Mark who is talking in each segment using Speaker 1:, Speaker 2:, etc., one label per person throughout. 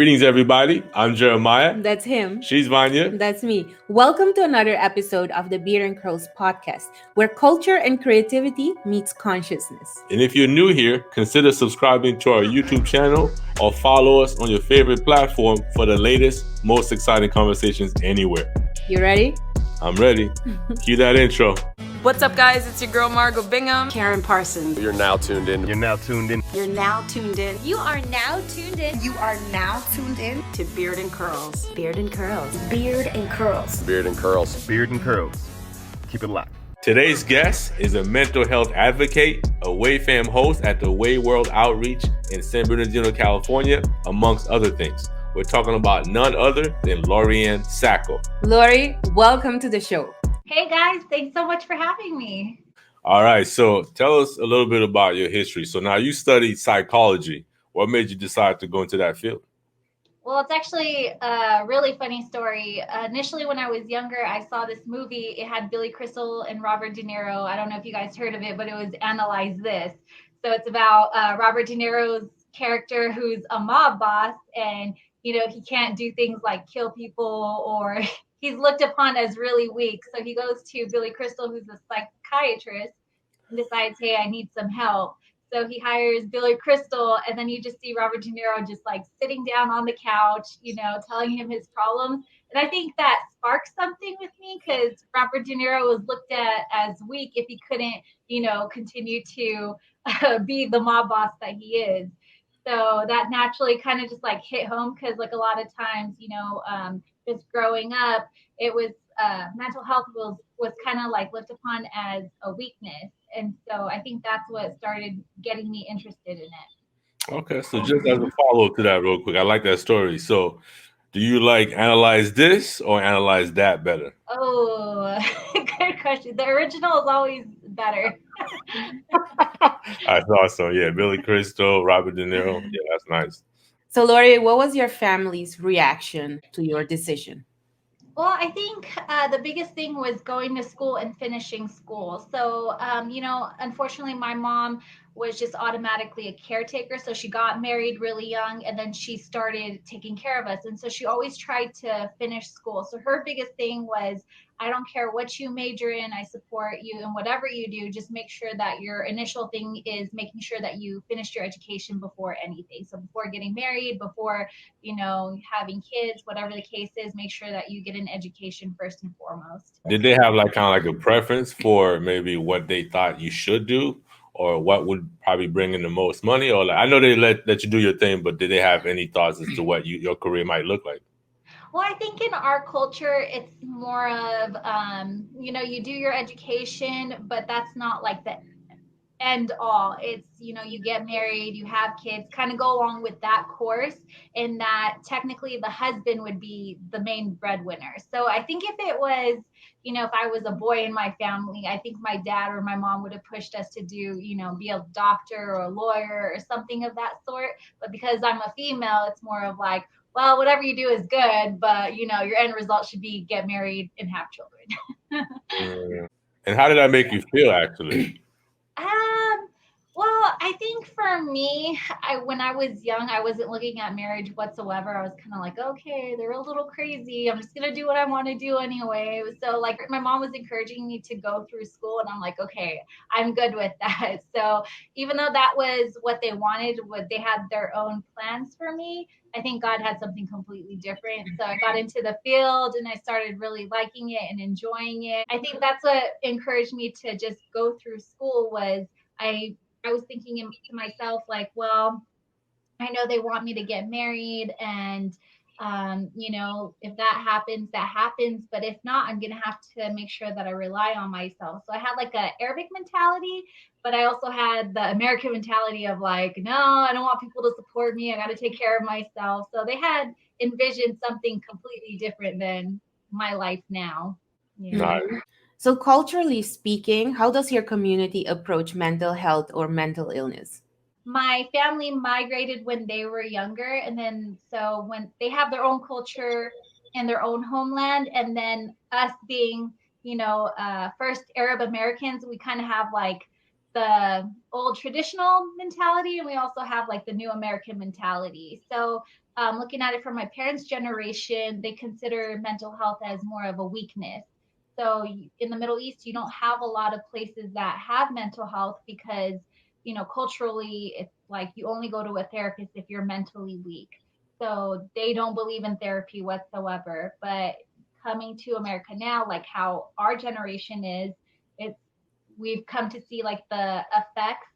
Speaker 1: Greetings, everybody. I'm Jeremiah.
Speaker 2: That's him.
Speaker 1: She's Vania.
Speaker 2: That's me. Welcome to another episode of the Beard and Curls podcast, where culture and creativity meets consciousness.
Speaker 1: And if you're new here, consider subscribing to our YouTube channel or follow us on your favorite platform for the latest, most exciting conversations anywhere.
Speaker 2: You ready?
Speaker 1: I'm ready. Cue that intro.
Speaker 3: What's up, guys? It's your girl, Margot Bingham.
Speaker 4: Karen Parsons.
Speaker 5: You're now tuned in.
Speaker 4: You're now tuned in.
Speaker 6: You are now tuned in.
Speaker 7: You are now tuned in
Speaker 4: to Beard and Curls.
Speaker 6: Beard and Curls.
Speaker 7: Beard and Curls.
Speaker 5: Beard and Curls.
Speaker 4: Beard and Curls. Keep it locked.
Speaker 1: Today's guest is a mental health advocate, a WAYFam host at the Way World Outreach in San Bernardino, California, amongst other things. We're talking about none other than Loriann Sako.
Speaker 2: Lori, welcome to the show.
Speaker 8: Hey guys, thanks so much for having me.
Speaker 1: All right, so tell us a little bit about your history. So now you studied psychology. What made you decide to go into that field?
Speaker 8: Well, it's actually a really funny story. Initially, when I was younger, I saw this movie. It had Billy Crystal and Robert De Niro. I don't know if you guys heard of it, but it was Analyze This. So it's about Robert De Niro's character who's a mob boss, and he can't do things like kill people, or he's looked upon as really weak. So he goes to Billy Crystal, who's a psychiatrist, and decides, hey, I need some help. So he hires Billy Crystal, and then you just see Robert De Niro just like sitting down on the couch, telling him his problems. And I think that sparked something with me, because Robert De Niro was looked at as weak if he couldn't, continue to be the mob boss that he is. So that naturally kind of just like hit home, because like a lot of times, just growing up, it was mental health was kind of like looked upon as a weakness. And so I think that's what started getting me interested in it.
Speaker 1: Okay, so just as a follow-up to that real quick, I like that story. So do you like Analyze This or Analyze That better?
Speaker 8: Oh, good question. The original is always better.
Speaker 1: I thought so. Yeah, Billy Crystal, Robert De Niro. Yeah, that's nice.
Speaker 2: So, Lori, what was your family's reaction to your decision?
Speaker 8: Well, I think the biggest thing was going to school and finishing school. So, unfortunately, my mom was just automatically a caretaker. So she got married really young, and then she started taking care of us. And so she always tried to finish school. So her biggest thing was, I don't care what you major in, I support you, and whatever you do, just make sure that your initial thing is making sure that you finished your education before anything. So before getting married, before, having kids, whatever the case is, make sure that you get an education first and foremost.
Speaker 1: Did they have like kind of like a preference for maybe what they thought you should do, or what would probably bring in the most money? Or like, I know they let you do your thing, but did they have any thoughts as to what your career might look like?
Speaker 8: Well, I think in our culture, it's more of, you do your education, but that's not like the end all. It's, you get married, you have kids, kind of go along with that course, and that technically the husband would be the main breadwinner. So I think if it was, if I was a boy in my family, I think my dad or my mom would have pushed us to do, be a doctor or a lawyer or something of that sort. But because I'm a female, it's more of like, well, whatever you do is good, but, your end result should be get married and have children.
Speaker 1: And how did that make you feel, actually?
Speaker 8: Well, I think for me, when I was young, I wasn't looking at marriage whatsoever. I was kind of like, okay, they're a little crazy. I'm just going to do what I want to do anyway. So like my mom was encouraging me to go through school, and I'm like, okay, I'm good with that. So even though that was what they wanted, they had their own plans for me, I think God had something completely different. So I got into the field and I started really liking it and enjoying it. I think that's what encouraged me to just go through school. Was I was thinking to myself, like, well, I know they want me to get married, and if that happens, that happens. But if not, I'm going to have to make sure that I rely on myself. So I had like a Arabic mentality, but I also had the American mentality of like, no, I don't want people to support me. I got to take care of myself. So they had envisioned something completely different than my life now.
Speaker 1: Nice.
Speaker 2: So culturally speaking, how does your community approach mental health or mental illness?
Speaker 8: My family migrated when they were younger, and then so when they have their own culture and their own homeland, and then us being, first Arab Americans, we kind of have like the old traditional mentality, and we also have like the new American mentality. So looking at it from my parents' generation, they consider mental health as more of a weakness. So in the Middle East, you don't have a lot of places that have mental health because, culturally, it's like you only go to a therapist if you're mentally weak. So they don't believe in therapy whatsoever. But coming to America now, like how our generation is, it's we've come to see like the effects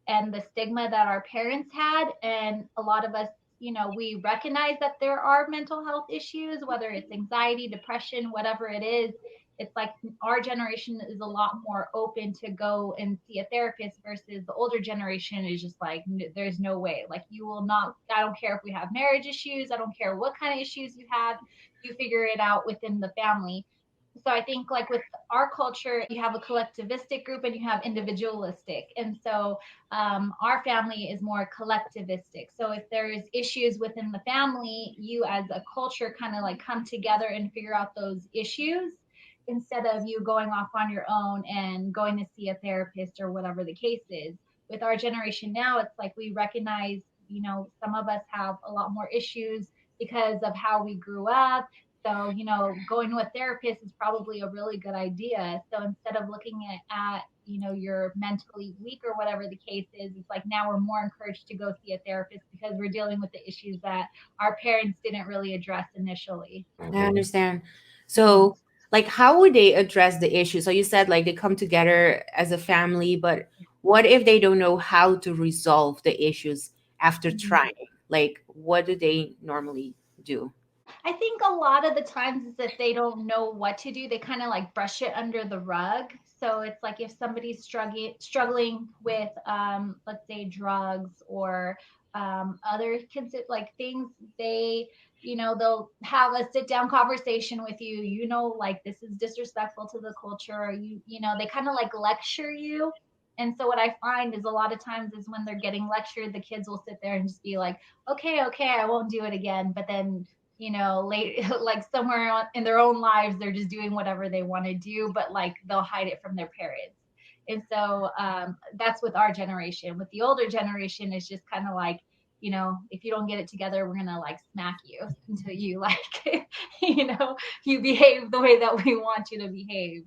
Speaker 8: and the stigma that our parents had. And a lot of us, we recognize that there are mental health issues, whether it's anxiety, depression, whatever it is. It's like our generation is a lot more open to go and see a therapist versus the older generation is just like, there's no way. Like, you will not, I don't care if we have marriage issues. I don't care what kind of issues you have. You figure it out within the family. So I think like with our culture, you have a collectivistic group and you have individualistic. And so our family is more collectivistic. So if there's issues within the family, you as a culture kind of like come together and figure out those issues instead of you going off on your own and going to see a therapist or whatever the case is. With our generation now, it's like we recognize, some of us have a lot more issues because of how we grew up. So, going to a therapist is probably a really good idea. So instead of looking at you're mentally weak or whatever the case is, it's like now we're more encouraged to go see a therapist because we're dealing with the issues that our parents didn't really address initially.
Speaker 2: I understand. So, like, how would they address the issue? So you said like they come together as a family, but what if they don't know how to resolve the issues after trying? Like, what do they normally do?
Speaker 8: I think a lot of the times is that they don't know what to do. They kind of like brush it under the rug. So it's like if somebody's struggling with, let's say, drugs or other like things, they'll have a sit down conversation with you. Like this is disrespectful to the culture. They kind of like lecture you. And so what I find is a lot of times is when they're getting lectured, the kids will sit there and just be like, okay, I won't do it again. But then late, like somewhere in their own lives, they're just doing whatever they want to do, but like they'll hide it from their parents. And so that's with our generation. With the older generation, it's just kind of like, if you don't get it together, we're going to like smack you until you like, you behave the way that we want you to behave.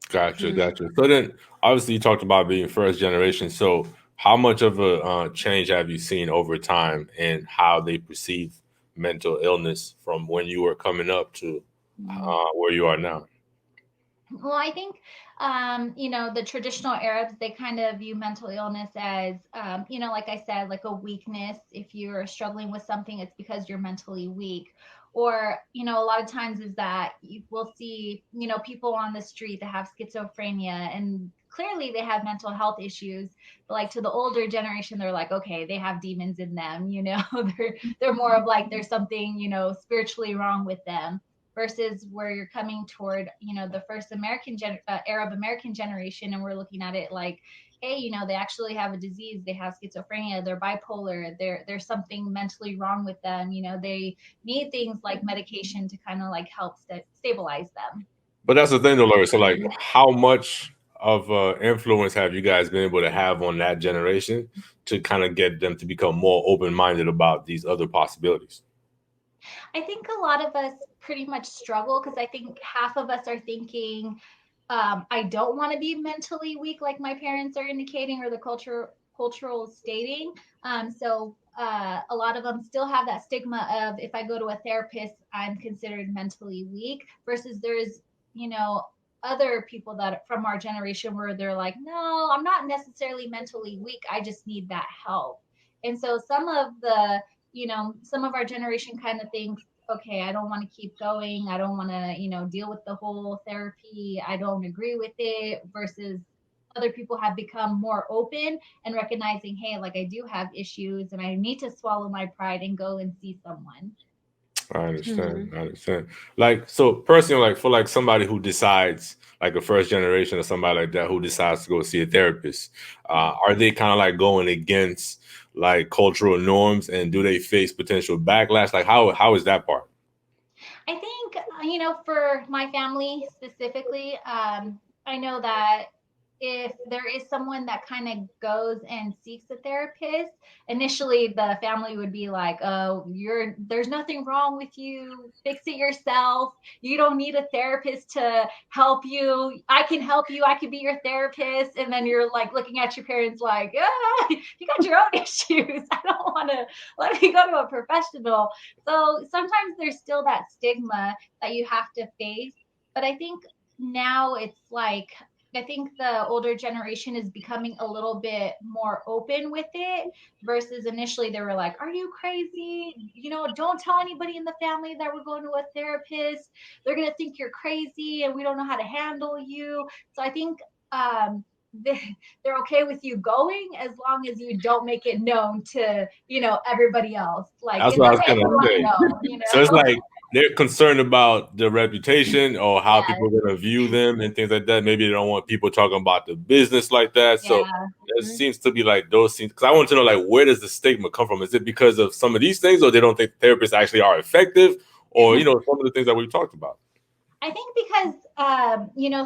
Speaker 1: Gotcha. So then, obviously, you talked about being first generation. So, how much of a change have you seen over time in how they perceive mental illness from when you were coming up to where you are now?
Speaker 8: Well, I think, the traditional Arabs, they kind of view mental illness as, like I said, like a weakness. If you're struggling with something, it's because you're mentally weak. Or, a lot of times is that you will see, people on the street that have schizophrenia and clearly they have mental health issues. But like to the older generation, they're like, okay, they have demons in them, they're more of like, there's something, spiritually wrong with them. Versus where you're coming toward, the first Arab American generation, and we're looking at it like, hey, they actually have a disease, they have schizophrenia, they're bipolar, there's something mentally wrong with them. They need things like medication to kind of like help stabilize them.
Speaker 1: But that's the thing, though, Lori. So, like, how much of influence have you guys been able to have on that generation to kind of get them to become more open-minded about these other possibilities?
Speaker 8: I think a lot of us pretty much struggle because I think half of us are thinking, I don't want to be mentally weak like my parents are indicating or the cultural stating. So a lot of them still have that stigma of if I go to a therapist, I'm considered mentally weak versus there's, other people that from our generation where they're like, no, I'm not necessarily mentally weak. I just need that help. And so some of our generation kind of thinks, okay, I don't want to keep going. I don't want to, deal with the whole therapy. I don't agree with it versus other people have become more open and recognizing, hey, like I do have issues and I need to swallow my pride and go and see someone.
Speaker 1: I understand. Like, so personally, like for like somebody who decides, like a first generation or somebody like that who decides to go see a therapist, are they kind of like going against like cultural norms and do they face potential backlash? Like how is that part?
Speaker 8: I think, for my family specifically, I know that if there is someone that kind of goes and seeks a therapist, initially the family would be like, oh, there's nothing wrong with you, fix it yourself, you don't need a therapist to help you, I can help you, I can be your therapist. And then you're like looking at your parents like, you got your own issues, I don't want to, let me go to a professional. So sometimes there's still that stigma that you have to face. But I think now it's like, I think the older generation is becoming a little bit more open with it versus initially they were like, are you crazy? Don't tell anybody in the family that we're going to a therapist. They're going to think you're crazy and we don't know how to handle you. So I think they're okay with you going as long as you don't make it known to, everybody else. Like,
Speaker 1: That's
Speaker 8: it's
Speaker 1: what I was
Speaker 8: okay if
Speaker 1: gonna
Speaker 8: you want to
Speaker 1: say.
Speaker 8: know.
Speaker 1: So it's like they're concerned about the reputation or how
Speaker 8: Yeah.
Speaker 1: people are going to view them and things like that. Maybe they don't want people talking about the business like that. So it seems to be like those things. Because I want to know, like, where does the stigma come from? Is it because of some of these things, or they don't think therapists actually are effective, or some of the things that we've talked about?
Speaker 8: I think because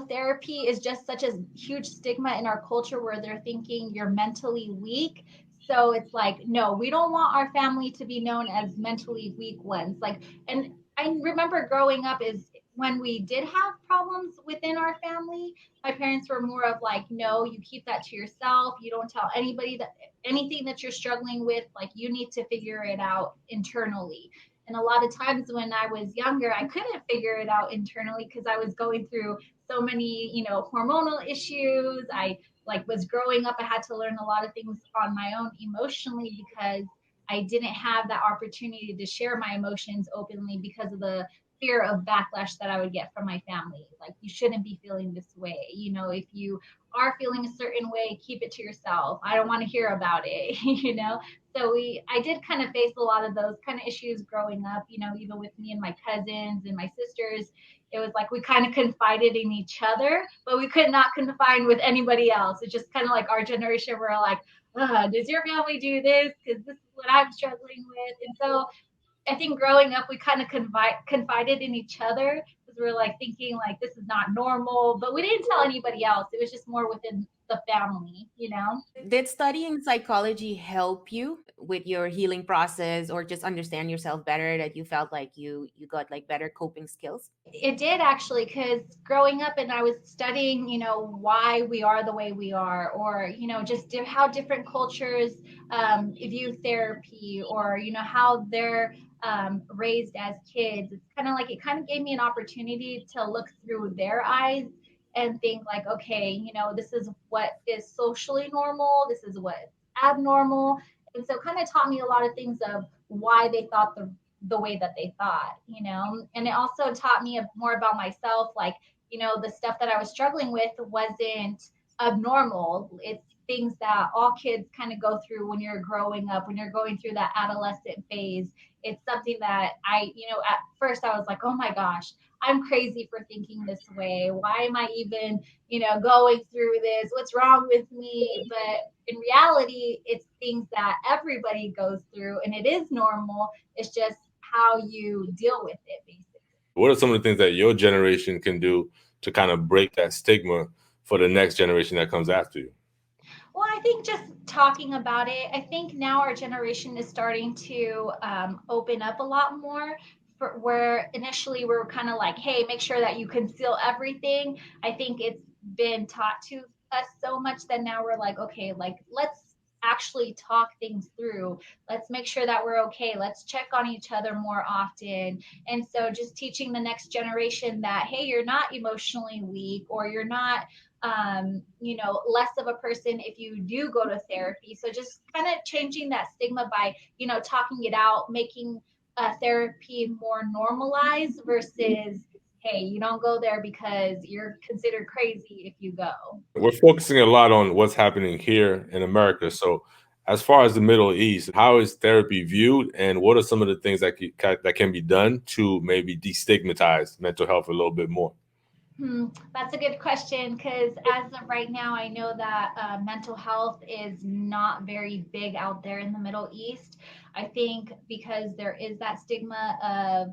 Speaker 8: therapy is just such a huge stigma in our culture where they're thinking you're mentally weak. So it's like, no, we don't want our family to be known as mentally weak ones. Like, and I remember growing up is when we did have problems within our family, my parents were more of like, no, you keep that to yourself. You don't tell anybody that anything that you're struggling with, like you need to figure it out internally. And a lot of times when I was younger, I couldn't figure it out internally because I was going through so many, hormonal issues. I was growing up, I had to learn a lot of things on my own emotionally because I didn't have that opportunity to share my emotions openly because of the fear of backlash that I would get from my family. Like, you shouldn't be feeling this way. If you are feeling a certain way, keep it to yourself. I don't want to hear about it, So I did kind of face a lot of those kind of issues growing up, even with me and my cousins and my sisters. It was like we kind of confided in each other, but we could not confide with anybody else. It's just kind of like our generation, we're like, does your family do this? Because this is what I'm struggling with. And so I think growing up, we kind of confided in each other because we were like thinking like this is not normal, but we didn't tell anybody else. It was just more within the family.
Speaker 2: Did studying psychology help you with your healing process, or just understand yourself better, that you felt like you got like better coping skills?
Speaker 8: It did actually, because growing up and I was studying, why we are the way we are, or, just how different cultures view therapy, or, how they're raised as kids. It's kind of like it kind of gave me an opportunity to look through their eyes and think like, okay, this is what is socially normal. This is what abnormal. And so kind of taught me a lot of things of why they thought the way that they thought, and it also taught me more about myself. Like, the stuff that I was struggling with wasn't abnormal. It's things that all kids kind of go through when you're growing up, when you're going through that adolescent phase. It's something that at first I was like, oh my gosh, I'm crazy for thinking this way. Why am I even, going through this? What's wrong with me? But in reality, it's things that everybody goes through and it is normal. It's just how you deal with it, basically.
Speaker 1: What are some of the things that your generation can do to kind of break that stigma for the next generation that comes after you?
Speaker 8: Well, I think just talking about it, I think now our generation is starting to open up a lot more. Where initially we were kind of like, hey, make sure that you conceal everything. I think it's been taught to us so much that now we're like, okay, like let's actually talk things through. Let's make sure that we're okay. Let's check on each other more often. And so just teaching the next generation that, hey, you're not emotionally weak, or you're not less of a person if you do go to therapy. So just kind of changing that stigma by, talking it out, making therapy more normalized versus, hey, you don't go there because you're considered crazy if you go.
Speaker 1: We're focusing a lot on what's happening here in America. So as far as the Middle East, how is therapy viewed, and what are some of the things that can be done to maybe destigmatize mental health a little bit more?
Speaker 8: That's a good question because as of right now, I know that mental health is not very big out there in the Middle East. I think because there is that stigma of,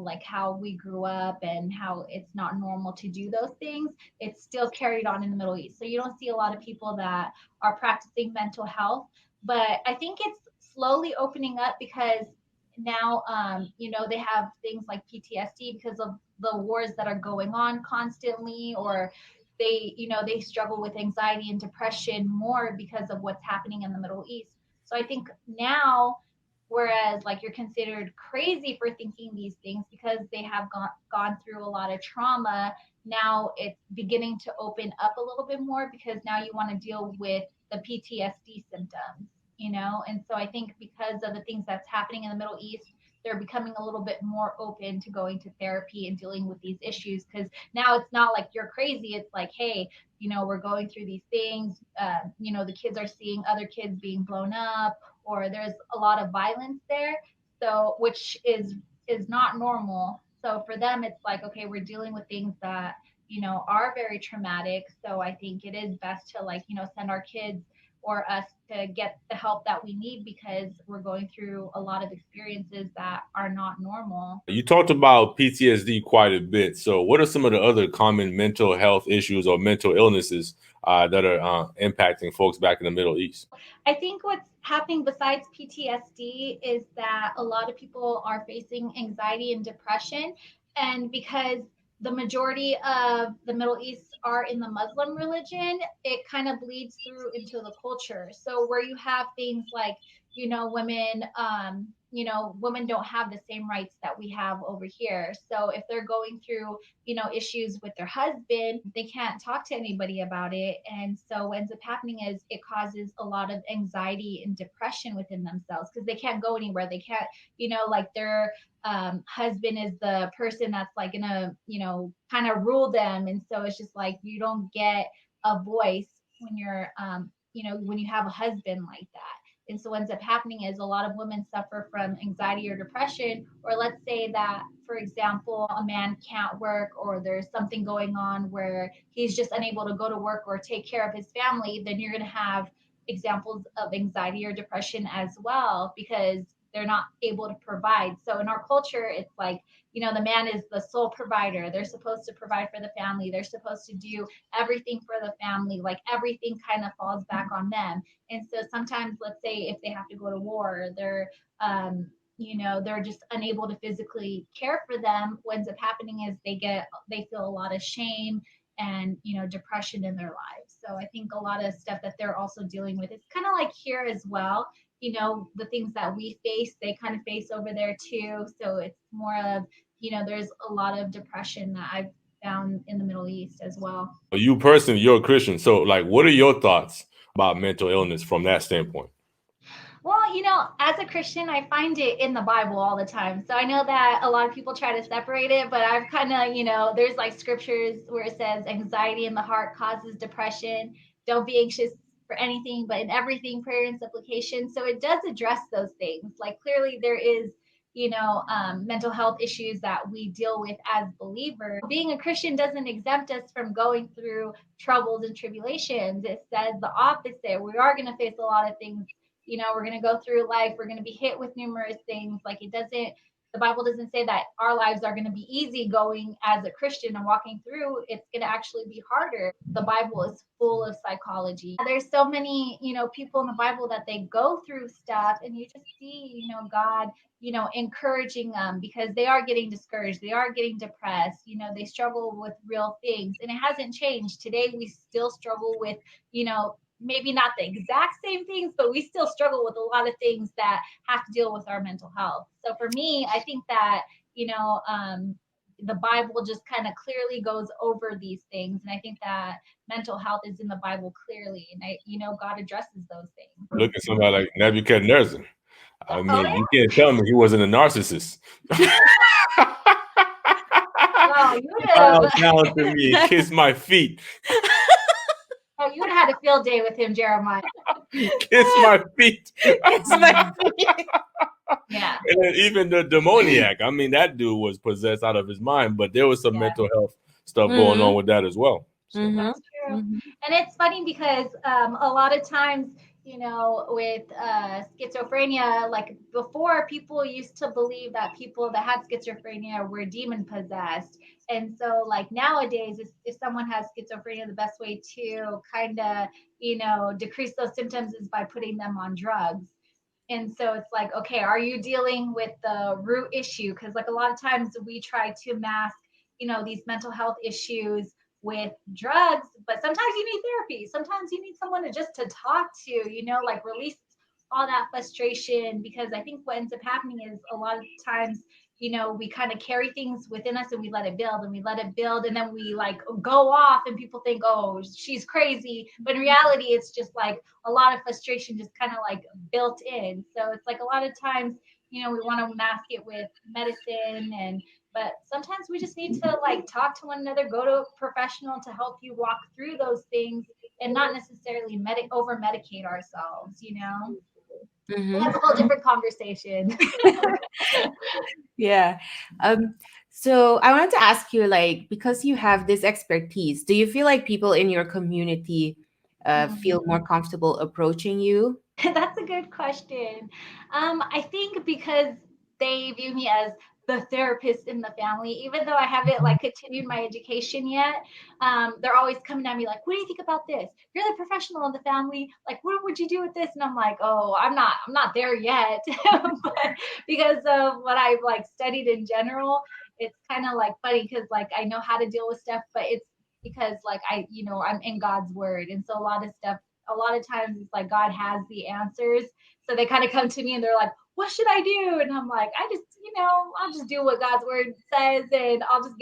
Speaker 8: like how we grew up and how it's not normal to do those things, it's still carried on in the Middle East. So you don't see a lot of people that are practicing mental health. But I think it's slowly opening up because now, they have things like PTSD because of the wars that are going on constantly, or they struggle with anxiety and depression more because of what's happening in the Middle East. So I think now, whereas like you're considered crazy for thinking these things because they have gone through a lot of trauma, now it's beginning to open up a little bit more because now you want to deal with the PTSD symptoms, and so I think because of the things that's happening in the Middle East, they're becoming a little bit more open to going to therapy and dealing with these issues because now it's not like you're crazy. It's like, hey, we're going through these things. The kids are seeing other kids being blown up, or there's a lot of violence there. So, which is not normal. So for them, it's like, okay, we're dealing with things that are very traumatic. So I think it is best to send our kids or us to get the help that we need because we're going through a lot of experiences that are not normal.
Speaker 1: You talked about PTSD quite a bit. So, what are some of the other common mental health issues or mental illnesses that are impacting folks back in the Middle East?
Speaker 8: I think what's happening besides PTSD is that a lot of people are facing anxiety and depression. And because the majority of the Middle East are in the Muslim religion, it kind of bleeds through into the culture. So where you have things like, women, women don't have the same rights that we have over here. So if they're going through, issues with their husband, they can't talk to anybody about it. And so what ends up happening is it causes a lot of anxiety and depression within themselves because they can't go anywhere. They can't, like their husband is the person that's like gonna, kind of rule them. And so it's just like you don't get a voice when you're, when you have a husband like that. And so what ends up happening is a lot of women suffer from anxiety or depression, or let's say that, for example, a man can't work or there's something going on where he's just unable to go to work or take care of his family, then you're going to have examples of anxiety or depression as well because they're not able to provide. So in our culture, it's like, the man is the sole provider. They're supposed to provide for the family. They're supposed to do everything for the family. Like everything kind of falls back on them. And so sometimes, let's say if they have to go to war, they're just unable to physically care for them. What ends up happening is they feel a lot of shame and depression in their lives. So I think a lot of stuff that they're also dealing with. It's kind of like here as well. The things that we face, they kind of face over there too. So it's more of, there's a lot of depression that I've found in the Middle East as well.
Speaker 1: You personally, you're a Christian. So, like, what are your thoughts about mental illness from that standpoint?
Speaker 8: Well, as a Christian, I find it in the Bible all the time. So I know that a lot of people try to separate it, but I've kind of, there's like scriptures where it says anxiety in the heart causes depression. Don't be anxious for anything, but in everything, prayer and supplication. So it does address those things. Like clearly there is, mental health issues that we deal with as believers. Being a Christian doesn't exempt us from going through troubles and tribulations. It says the opposite. We are going to face a lot of things. We're going to go through life. We're going to be hit with numerous things. Like the Bible doesn't say that our lives are going to be easy going as a Christian and walking through. It's going to actually be harder. The Bible is full of psychology. There's so many, people in the Bible that they go through stuff and you just see, God, encouraging them because they are getting discouraged. They are getting depressed. They struggle with real things and it hasn't changed. Today, we still struggle with, maybe not the exact same things, but we still struggle with a lot of things that have to deal with our mental health. So for me, I think that, the Bible just kind of clearly goes over these things. And I think that mental health is in the Bible clearly. And God addresses those things.
Speaker 1: Look at somebody like Nebuchadnezzar. I mean, you can't tell me he wasn't a narcissist.
Speaker 8: Wow, you
Speaker 1: Bow down to me and kiss my feet.
Speaker 8: Oh, you would have had a field day with him, Jeremiah.
Speaker 1: Kiss my feet.
Speaker 2: It's my
Speaker 8: Yeah.
Speaker 1: And then even the demoniac. I mean, that dude was possessed out of his mind, but there was some mental health stuff going on with that as well. So.
Speaker 8: That's true. And it's funny because a lot of times, you know, with schizophrenia, like before, people used to believe that people that had schizophrenia were demon possessed. And so, like nowadays, if someone has schizophrenia, the best way to kind of, you know, decrease those symptoms is by putting them on drugs. And so it's like, okay, are you dealing with the root issue? Because like a lot of times we try to mask, you know, these mental health issues with drugs, but sometimes you need therapy. Sometimes you need someone to talk to, you know, like release all that frustration. Because I think what ends up happening is a lot of times, you know, we kind of carry things within us and we let it build and we let it build, and then we like go off and people think, oh, she's crazy. But in reality, it's just like a lot of frustration just kind of like built in. So it's like a lot of times, you know, we want to mask it with medicine, but sometimes we just need to like talk to one another, go to a professional to help you walk through those things and not necessarily over medicate ourselves, you know? That's a whole different conversation.
Speaker 2: Yeah. So I wanted to ask you, like, because you have this expertise, do you feel like people in your community feel more comfortable approaching you?
Speaker 8: That's a good question. I think because they view me as the therapist in the family, even though I haven't like continued my education yet, they're always coming at me like, "What do you think about this? You're the professional in the family. Like, what would you do with this?" And I'm like, "Oh, I'm not there yet." But because of what I've like studied in general, it's kind of like funny because like I know how to deal with stuff, but it's because like you know, I'm in God's word, and so a lot of times it's like God has the answers. So they kind of come to me and they're like, what should I do? And I'm like, I'll just do what God's word says and I'll just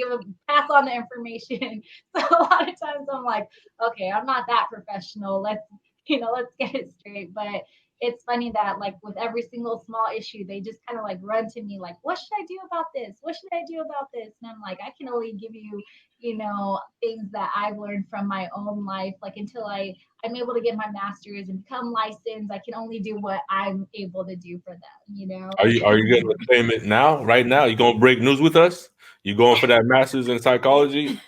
Speaker 8: pass on the information. So a lot of times I'm like, okay, I'm not that professional. Let's get it straight. But it's funny that like with every single small issue, they just kind of like run to me like, what should I do about this? What should I do about this? And I'm like, I can only give you, you know, things that I've learned from my own life. Like until I'm able to get my master's and become licensed, I can only do what I'm able to do for them, you know?
Speaker 1: Are you going to claim it now, right now? You going to break news with us? You going for that master's in psychology?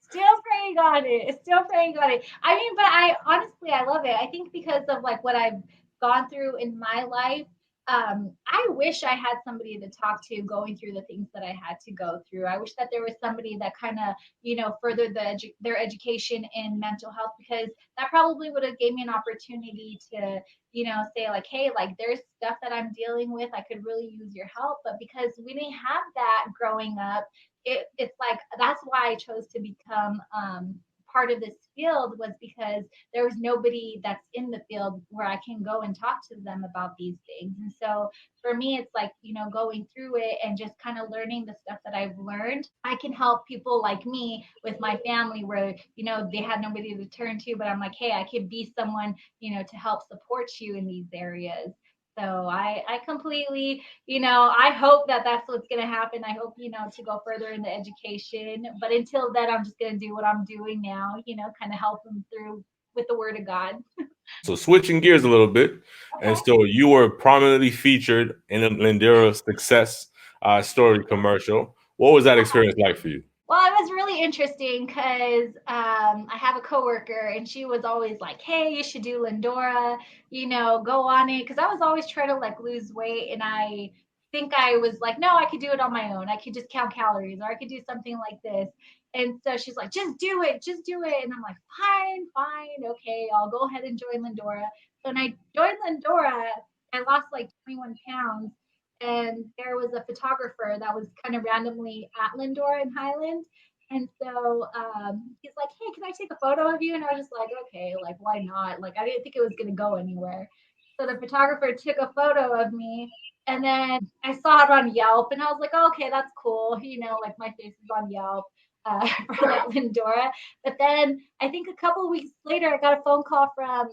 Speaker 8: Still praying on it. Still praying on it. I mean, but I honestly, I love it. I think because of like what I've gone through in my life, I wish I had somebody to talk to going through the things that I had to go through. I wish that there was somebody that kind of, you know, furthered their education in mental health, because that probably would have gave me an opportunity to, you know, say like, hey, like there's stuff that I'm dealing with. I could really use your help. But because we didn't have that growing up, it's like that's why I chose to become part of this field, was because there was nobody that's in the field where I can go and talk to them about these things. And so for me, it's like, you know, going through it and just kind of learning the stuff that I've learned, I can help people like me with my family where, you know, they had nobody to turn to, but I'm like, hey, I could be someone, you know, to help support you in these areas. So I completely, you know, I hope that that's what's going to happen. I hope, you know, to go further in the education. But until then, I'm just going to do what I'm doing now, you know, kind of help them through with the word of God.
Speaker 1: So switching gears a little bit. Okay. And so you were prominently featured in a Lindera's Success story commercial. What was that experience like for you?
Speaker 8: Well, it was really interesting because I have a coworker and she was always like, hey, you should do Lindora, you know, go on it. Because I was always trying to like lose weight. And I think I was like, no, I could do it on my own. I could just count calories, or I could do something like this. And so she's like, just do it. And I'm like, fine. Okay, I'll go ahead and join Lindora. So when I joined Lindora, I lost like 21 pounds. And there was a photographer that was kind of randomly at Lindora in Highland. And so he's like, hey, can I take a photo of you? And I was just like, okay, like, why not? Like, I didn't think it was going to go anywhere. So the photographer took a photo of me. And then I saw it on Yelp. And I was like, oh, okay, that's cool. You know, like my face is on Yelp for that Lindora. But then I think a couple of weeks later, I got a phone call from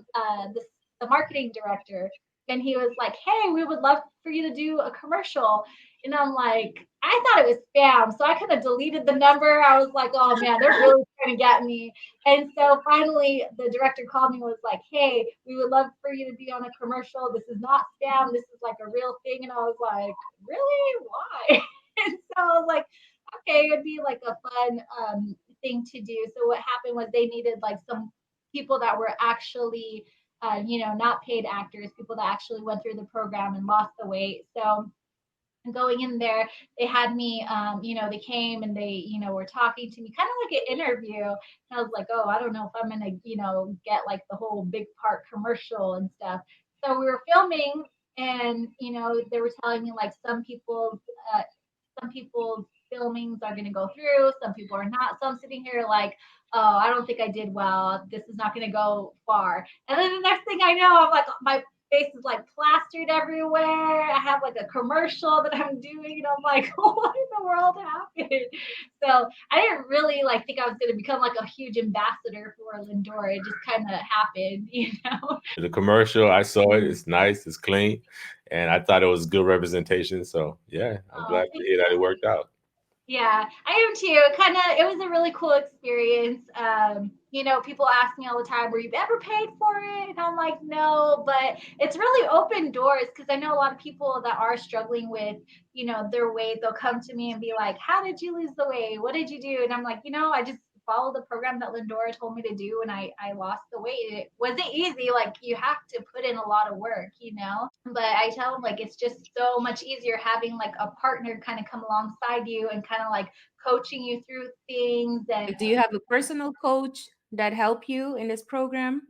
Speaker 8: the marketing director. and he was like, hey, we would love for you to do a commercial. And I'm like, I thought it was spam. So I kind of deleted the number. I was like, oh man, they're really trying to get me. And so finally the director called me and was like, hey, we would love for you to be on a commercial. This is not spam. This is like a real thing. And I was like, really? Why? And so I was like, okay, it'd be like a fun thing to do. So what happened was they needed like some people that were actually, not paid actors, people that actually went through the program and lost the weight. So going in there, they had me, they came and they, were talking to me kind of like an interview. And I was like, oh, I don't know if I'm going to, get like the whole big part commercial and stuff. So we were filming and, they were telling me like some people's filmings are going to go through, some people are not. So I'm sitting here like, oh, I don't think I did well. This is not going to go far. And then the next thing I know, I'm like, my face is like plastered everywhere. I have like a commercial that I'm doing, and I'm like, what in the world happened? So I didn't really think I was going to become like a huge ambassador for Lindora. It just kind of happened,
Speaker 1: The commercial, I saw it. It's nice. It's clean. And I thought it was good representation. So yeah, I'm glad to hear that it worked out.
Speaker 8: Yeah, I am too. It was a really cool experience. People ask me all the time, were you ever paid for it? And I'm like, no, but it's really opened doors because I know a lot of people that are struggling with, their weight. They'll come to me and be like, how did you lose the weight? What did you do? And I'm like, I just followed the program that Lindora told me to do, and I lost the weight. It wasn't easy. Like, you have to put in a lot of work, but I tell them like it's just so much easier having like a partner kind of come alongside you and kind of like coaching you through things. And
Speaker 2: do you have a personal coach that help you in this program?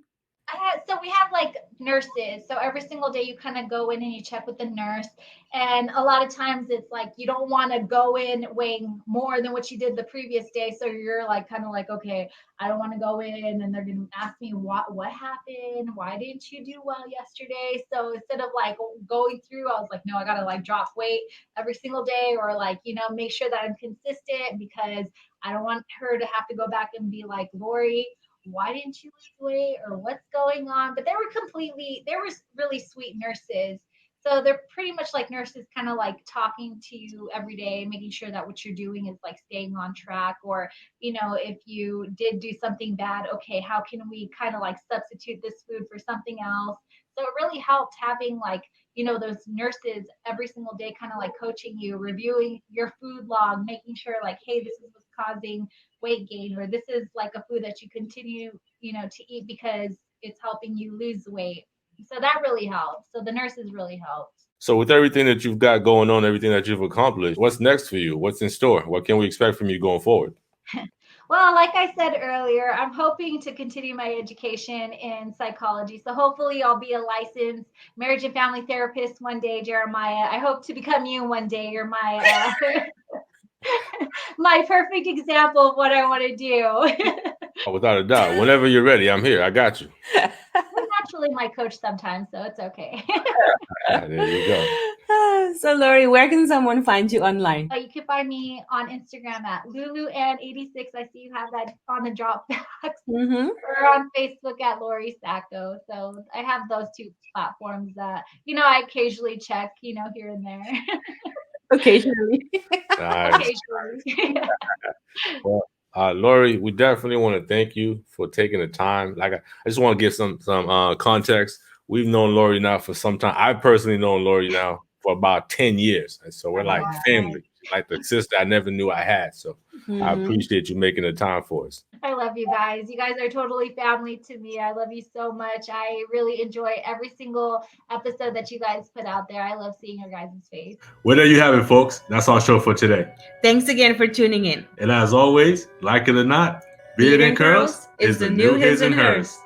Speaker 8: So we have like nurses. So every single day you kind of go in and you check with the nurse. And a lot of times it's like you don't want to go in weighing more than what you did the previous day. So you're like kind of like, okay, I don't want to go in and they're going to ask me what happened? Why didn't you do well yesterday? So instead of like going through, I was like, no, I got to like drop weight every single day, or like, make sure that I'm consistent, because I don't want her to have to go back and be like, Lori, why didn't you lose weight, or what's going on? But they were really sweet nurses. So they're pretty much like nurses, kind of like talking to you every day, making sure that what you're doing is like staying on track, or, if you did do something bad, okay, how can we kind of like substitute this food for something else? So it really helped having like, those nurses every single day kind of like coaching you, reviewing your food log, making sure like, hey, this is what's causing weight gain, or this is like a food that you continue, to eat because it's helping you lose weight. So that really helps. So the nurses really helped.
Speaker 1: So with everything that you've got going on, everything that you've accomplished, what's next for you? What's in store? What can we expect from you going forward?
Speaker 8: Well, like I said earlier, I'm hoping to continue my education in psychology. So hopefully I'll be a licensed marriage and family therapist one day, Jeremiah. I hope to become you one day. You're my my perfect example of what I want to do.
Speaker 1: Oh, without a doubt. Whenever you're ready, I'm here. I got you.
Speaker 8: I'm actually my coach sometimes, so it's okay.
Speaker 1: There you go.
Speaker 2: So, Lori, where can someone find you online?
Speaker 8: You can find me on Instagram at LuluAnn86. I see you have that on the Dropbox. Or on Facebook at Loriann Sako. So I have those two platforms that, I occasionally check, here and there.
Speaker 2: Occasionally.
Speaker 1: Nice.
Speaker 8: Occasionally.
Speaker 1: Well, Lori, we definitely want to thank you for taking the time. Like, I just want to give some context. We've known Lori now for some time. I've personally known Lori now for about 10 years. And so we're like family, like the sister I never knew I had. So I appreciate you making the time for us.
Speaker 8: I love you guys. You guys are totally family to me. I love you so much. I really enjoy every single episode that you guys put out there. I love seeing your guys' face.
Speaker 1: Well, there you have it, folks. That's our show for today.
Speaker 2: Thanks again for tuning in.
Speaker 1: And as always, like it or not, Beard and Curls is the new his and hers.